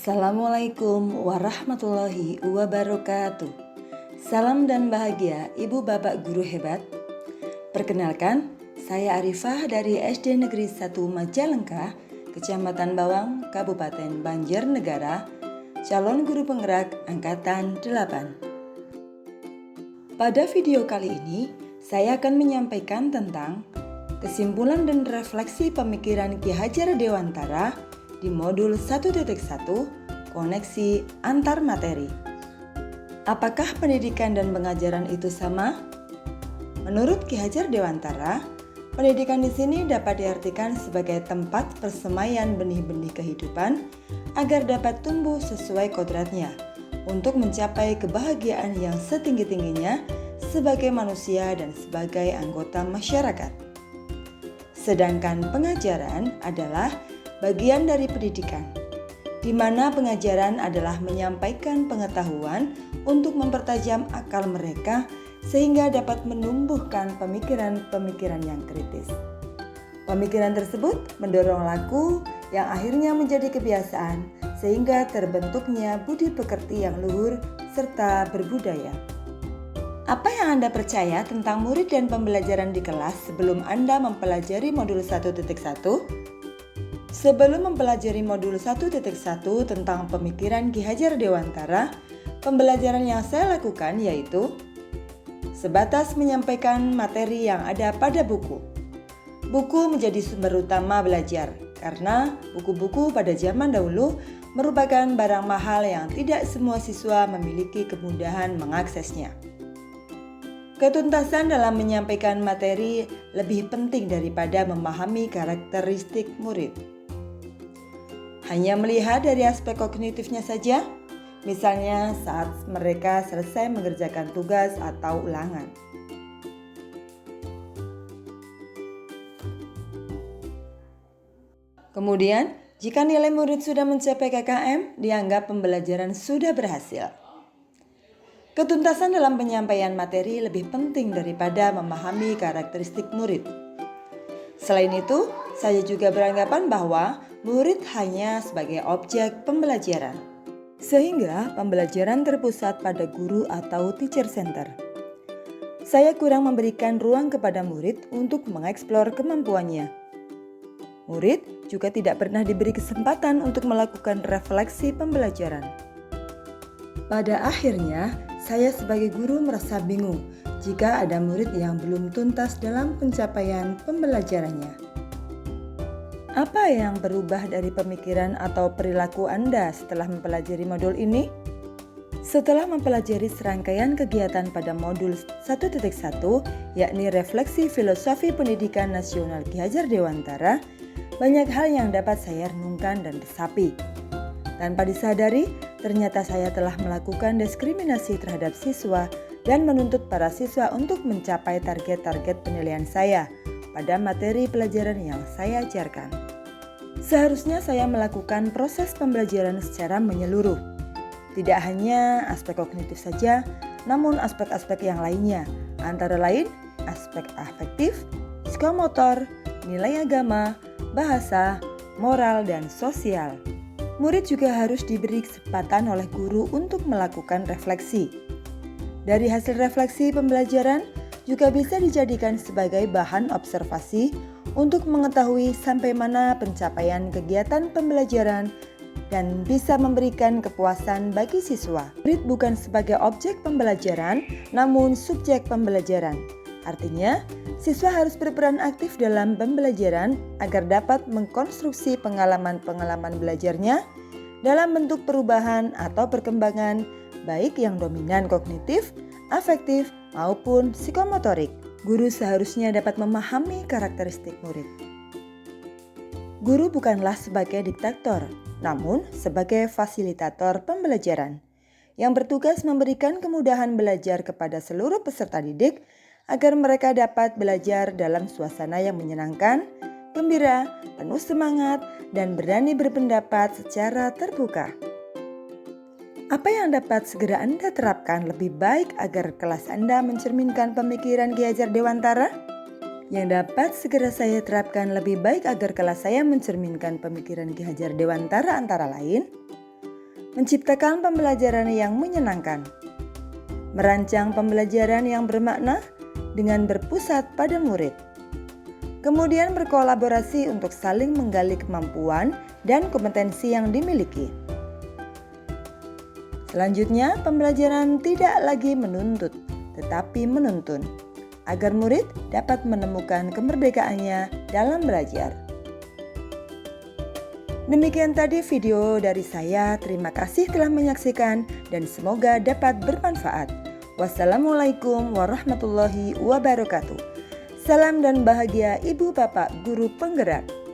Assalamualaikum warahmatullahi wabarakatuh. Salam dan bahagia Ibu Bapak Guru hebat. Perkenalkan, saya Arifah dari SD Negeri 1 Majalengka, Kecamatan Bawang, Kabupaten Banjarnegara, calon guru penggerak Angkatan 8. Pada video kali ini, saya akan menyampaikan tentang kesimpulan dan refleksi pemikiran Ki Hajar Dewantara di modul 1.1 koneksi antar materi. Apakah pendidikan dan pengajaran itu sama? Menurut Ki Hajar Dewantara, pendidikan di sini dapat diartikan sebagai tempat persemaian benih-benih kehidupan agar dapat tumbuh sesuai kodratnya untuk mencapai kebahagiaan yang setinggi-tingginya sebagai manusia dan sebagai anggota masyarakat. Sedangkan pengajaran adalah bagian dari pendidikan, di mana pengajaran adalah menyampaikan pengetahuan untuk mempertajam akal mereka sehingga dapat menumbuhkan pemikiran-pemikiran yang kritis. Pemikiran tersebut mendorong laku yang akhirnya menjadi kebiasaan sehingga terbentuknya budi pekerti yang luhur serta berbudaya. Apa yang Anda percaya tentang murid dan pembelajaran di kelas sebelum Anda mempelajari modul 1.1? Sebelum mempelajari modul 1.1 tentang pemikiran Ki Hajar Dewantara, pembelajaran yang saya lakukan yaitu sebatas menyampaikan materi yang ada pada buku. Buku menjadi sumber utama belajar, karena buku-buku pada zaman dahulu merupakan barang mahal yang tidak semua siswa memiliki kemudahan mengaksesnya. Ketuntasan dalam menyampaikan materi lebih penting daripada memahami karakteristik murid. Hanya melihat dari aspek kognitifnya saja, misalnya saat mereka selesai mengerjakan tugas atau ulangan. Kemudian, jika nilai murid sudah mencapai KKM, dianggap pembelajaran sudah berhasil. Ketuntasan dalam penyampaian materi lebih penting daripada memahami karakteristik murid. Selain itu, saya juga beranggapan bahwa murid hanya sebagai objek pembelajaran, sehingga pembelajaran terpusat pada guru atau teacher center. Saya kurang memberikan ruang kepada murid untuk mengeksplor kemampuannya. Murid juga tidak pernah diberi kesempatan untuk melakukan refleksi pembelajaran. Pada akhirnya, saya sebagai guru merasa bingung jika ada murid yang belum tuntas dalam pencapaian pembelajarannya. Apa yang berubah dari pemikiran atau perilaku Anda setelah mempelajari modul ini? Setelah mempelajari serangkaian kegiatan pada modul 1.1, yakni refleksi filosofi pendidikan nasional Ki Hajar Dewantara, banyak hal yang dapat saya renungkan dan resapi. Tanpa disadari, ternyata saya telah melakukan diskriminasi terhadap siswa dan menuntut para siswa untuk mencapai target-target penilaian saya pada materi pelajaran yang saya ajarkan. Seharusnya saya melakukan proses pembelajaran secara menyeluruh. Tidak hanya aspek kognitif saja, namun aspek-aspek yang lainnya, antara lain aspek afektif, psikomotor, nilai agama, bahasa, moral, dan sosial. Murid juga harus diberi kesempatan oleh guru untuk melakukan refleksi. Dari hasil refleksi pembelajaran juga bisa dijadikan sebagai bahan observasi untuk mengetahui sampai mana pencapaian kegiatan pembelajaran dan bisa memberikan kepuasan bagi siswa. Murid bukan sebagai objek pembelajaran, namun subjek pembelajaran. Artinya, siswa harus berperan aktif dalam pembelajaran agar dapat mengkonstruksi pengalaman-pengalaman belajarnya dalam bentuk perubahan atau perkembangan baik yang dominan kognitif, afektif, maupun psikomotorik. Guru seharusnya dapat memahami karakteristik murid. Guru bukanlah sebagai diktator, namun sebagai fasilitator pembelajaran yang bertugas memberikan kemudahan belajar kepada seluruh peserta didik agar mereka dapat belajar dalam suasana yang menyenangkan, gembira, penuh semangat, dan berani berpendapat secara terbuka. Apa yang dapat segera Anda terapkan lebih baik agar kelas Anda mencerminkan pemikiran Ki Hajar Dewantara? Yang dapat segera saya terapkan lebih baik agar kelas saya mencerminkan pemikiran Ki Hajar Dewantara antara lain menciptakan pembelajaran yang menyenangkan, merancang pembelajaran yang bermakna dengan berpusat pada murid, kemudian berkolaborasi untuk saling menggali kemampuan dan kompetensi yang dimiliki. Selanjutnya, pembelajaran tidak lagi menuntut, tetapi menuntun, agar murid dapat menemukan kemerdekaannya dalam belajar. Demikian tadi video dari saya. Terima kasih telah menyaksikan dan semoga dapat bermanfaat. Wassalamualaikum warahmatullahi wabarakatuh. Salam dan bahagia Ibu Bapak Guru Penggerak.